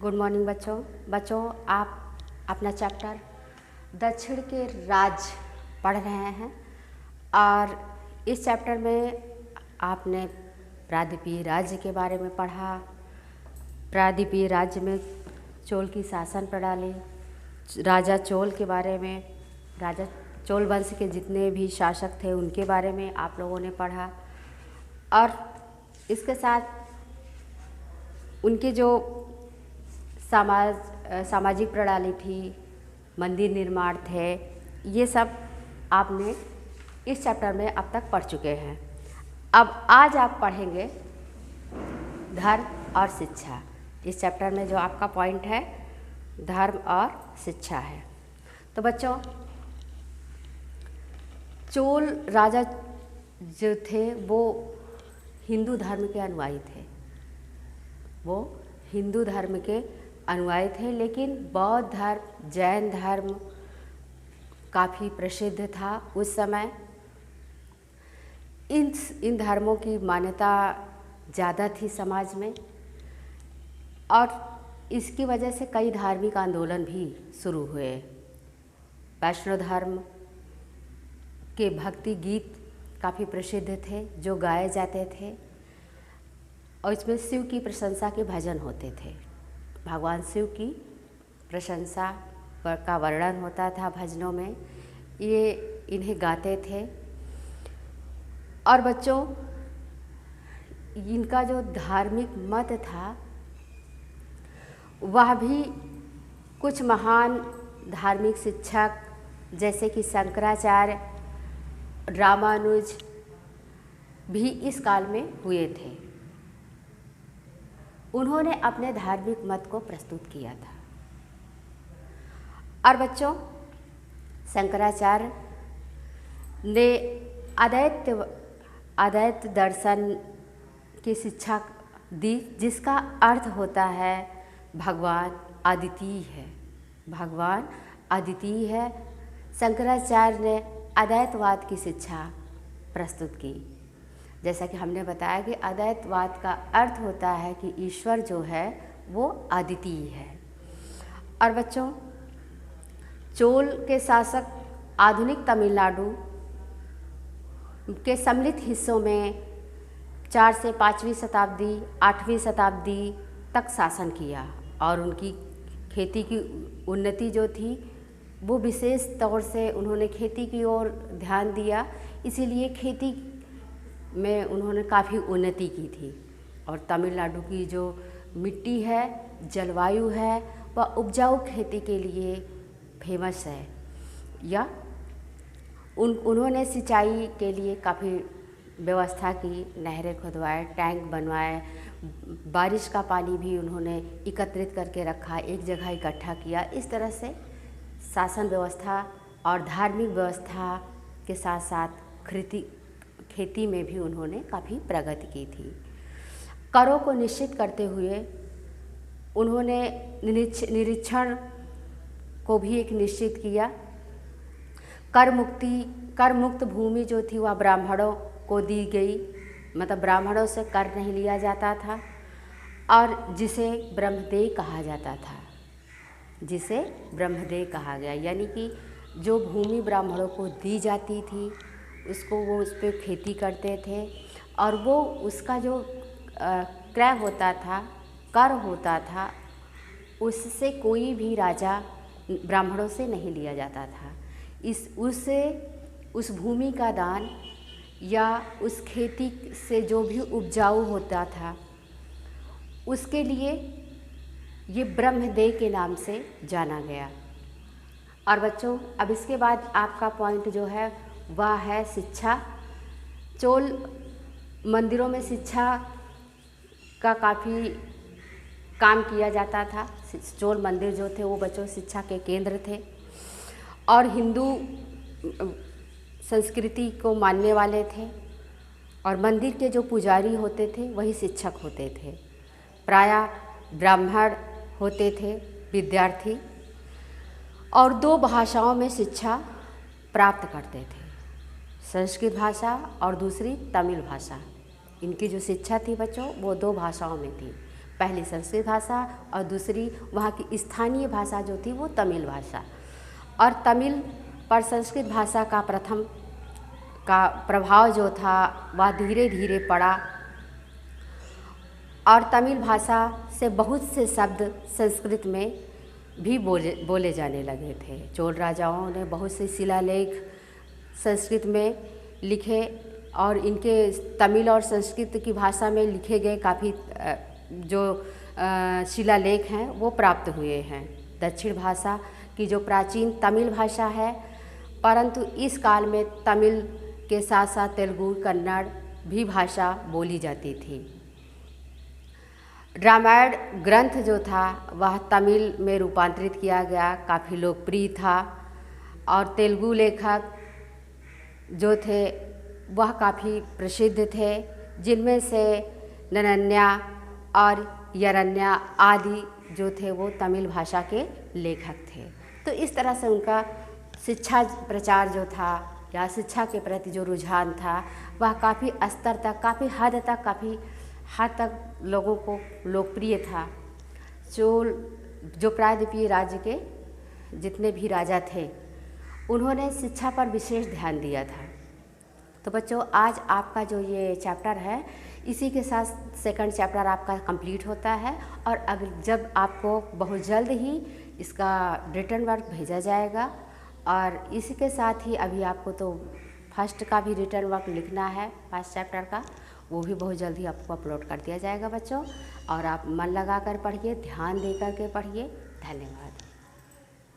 Good morning बच्चों आप अपना चैप्टर दक्षिण के राज्य पढ़ रहे हैं और इस चैप्टर में आपने प्रायद्वीपीय राज्य के बारे में पढ़ा। प्रायद्वीपीय राज्य में चोल की शासन प्रणाली, राजा चोल के बारे में, राजा चोल वंश के जितने भी शासक थे उनके बारे में आप लोगों ने पढ़ा और इसके साथ उनके जो सामाजिक प्रणाली थी, मंदिर निर्माण थे, ये सब आपने इस चैप्टर में अब तक पढ़ चुके हैं। अब आज आप पढ़ेंगे धर्म और शिक्षा। इस चैप्टर में जो आपका पॉइंट है धर्म और शिक्षा है। तो बच्चों, चोल राजा जो थे वो हिंदू धर्म के अनुयायी थे। वो हिंदू धर्म के अनुयायी थे, लेकिन बौद्ध धर्म, जैन धर्म काफ़ी प्रसिद्ध था उस समय। इन धर्मों की मान्यता ज़्यादा थी समाज में और इसकी वजह से कई धार्मिक आंदोलन भी शुरू हुए। वैष्णव धर्म के भक्ति गीत काफ़ी प्रसिद्ध थे जो गाए जाते थे और इसमें शिव की प्रशंसा के भजन होते थे। भगवान शिव की प्रशंसा का वर्णन होता था भजनों में, ये इन्हें गाते थे। और बच्चों, इनका जो धार्मिक मत था वह भी कुछ महान धार्मिक शिक्षक जैसे कि शंकराचार्य, रामानुज भी इस काल में हुए थे। उन्होंने अपने धार्मिक मत को प्रस्तुत किया था। और बच्चों, शंकराचार्य ने अद्वैत दर्शन की शिक्षा दी, जिसका अर्थ होता है भगवान अद्वितीय है। भगवान अद्वितीय है। शंकराचार्य ने अद्वैतवाद की शिक्षा प्रस्तुत की। जैसा कि हमने बताया कि अद्वैतवाद का अर्थ होता है कि ईश्वर जो है वो अद्वितीय है। और बच्चों, चोल के शासक आधुनिक तमिलनाडु के सम्मिलित हिस्सों में 4 से 5वीं शताब्दी, 8वीं शताब्दी तक शासन किया और उनकी खेती की उन्नति जो थी वो विशेष तौर से उन्होंने खेती की ओर ध्यान दिया, इसीलिए खेती में उन्होंने काफ़ी उन्नति की थी। और तमिलनाडु की जो मिट्टी है, जलवायु है, वह उपजाऊ खेती के लिए फेमस है। या उन्होंने सिंचाई के लिए काफ़ी व्यवस्था की, नहरें खुदवाए, टैंक बनवाए, बारिश का पानी भी उन्होंने एकत्रित करके रखा, एक जगह इकट्ठा किया। इस तरह से शासन व्यवस्था और धार्मिक व्यवस्था के साथ साथ खेती में भी उन्होंने काफ़ी प्रगति की थी। करों को निश्चित करते हुए उन्होंने निरीक्षण को भी एक निश्चित किया। कर मुक्त भूमि जो थी वह ब्राह्मणों को दी गई, मतलब ब्राह्मणों से कर नहीं लिया जाता था और जिसे ब्रह्मदेय कहा जाता था, जिसे ब्रह्मदेय कहा गया। यानी कि जो भूमि ब्राह्मणों को दी जाती थी उसको वो उस पर खेती करते थे और वो उसका जो क्रय होता था, कर होता था, उससे कोई भी राजा ब्राह्मणों से नहीं लिया जाता था। उस भूमि का दान या उस खेती से जो भी उपजाऊ होता था उसके लिए ये ब्रह्मदेय के नाम से जाना गया। और बच्चों, अब इसके बाद आपका पॉइंट जो है वह है शिक्षा। चोल मंदिरों में शिक्षा का काफ़ी काम किया जाता था। चोल मंदिर जो थे वो बच्चों शिक्षा के केंद्र थे और हिंदू संस्कृति को मानने वाले थे और मंदिर के जो पुजारी होते थे वही शिक्षक होते थे। प्रायः ब्राह्मण होते थे विद्यार्थी और 2 भाषाओं में शिक्षा प्राप्त करते थे, संस्कृत भाषा और दूसरी तमिल भाषा। इनकी जो शिक्षा थी बच्चों वो 2 भाषाओं में थी। पहली संस्कृत भाषा और दूसरी वहाँ की स्थानीय भाषा जो थी वो तमिल भाषा। और तमिल पर संस्कृत भाषा का प्रथम का प्रभाव जो था वह धीरे धीरे पड़ा और तमिल भाषा से बहुत से शब्द संस्कृत में भी बोले जाने लगे थे। चोल राजाओं ने बहुत से शिलालेख संस्कृत में लिखे और इनके तमिल और संस्कृत की भाषा में लिखे गए काफ़ी जो शिलालेख हैं वो प्राप्त हुए हैं। दक्षिण भाषा की जो प्राचीन तमिल भाषा है, परंतु इस काल में तमिल के साथ साथ तेलुगु कन्नड़ भी भाषा बोली जाती थी। रामायण ग्रंथ जो था वह तमिल में रूपांतरित किया गया, काफ़ी लोकप्रिय था और तेलुगु लेखक जो थे वह काफ़ी प्रसिद्ध थे, जिनमें से नन्नया और यरन्या आदि जो थे वो तमिल भाषा के लेखक थे। तो इस तरह से उनका शिक्षा प्रचार जो था या शिक्षा के प्रति जो रुझान था वह काफ़ी स्तर तक, काफ़ी हद तक लोगों को लोकप्रिय था। चोल जो प्रायद्वीपीय राज्य के जितने भी राजा थे उन्होंने शिक्षा पर विशेष ध्यान दिया था। तो बच्चों, आज आपका जो ये चैप्टर है इसी के साथ सेकंड चैप्टर आपका कंप्लीट होता है और अब जब आपको बहुत जल्द ही इसका रिटन वर्क भेजा जाएगा और इसी के साथ ही अभी आपको तो फर्स्ट का भी रिटन वर्क लिखना है, फर्स्ट चैप्टर का, वो भी बहुत जल्द ही आपको अपलोड कर दिया जाएगा बच्चों। और आप मन लगा कर पढ़िए, ध्यान दे कर के पढ़िए। धन्यवाद।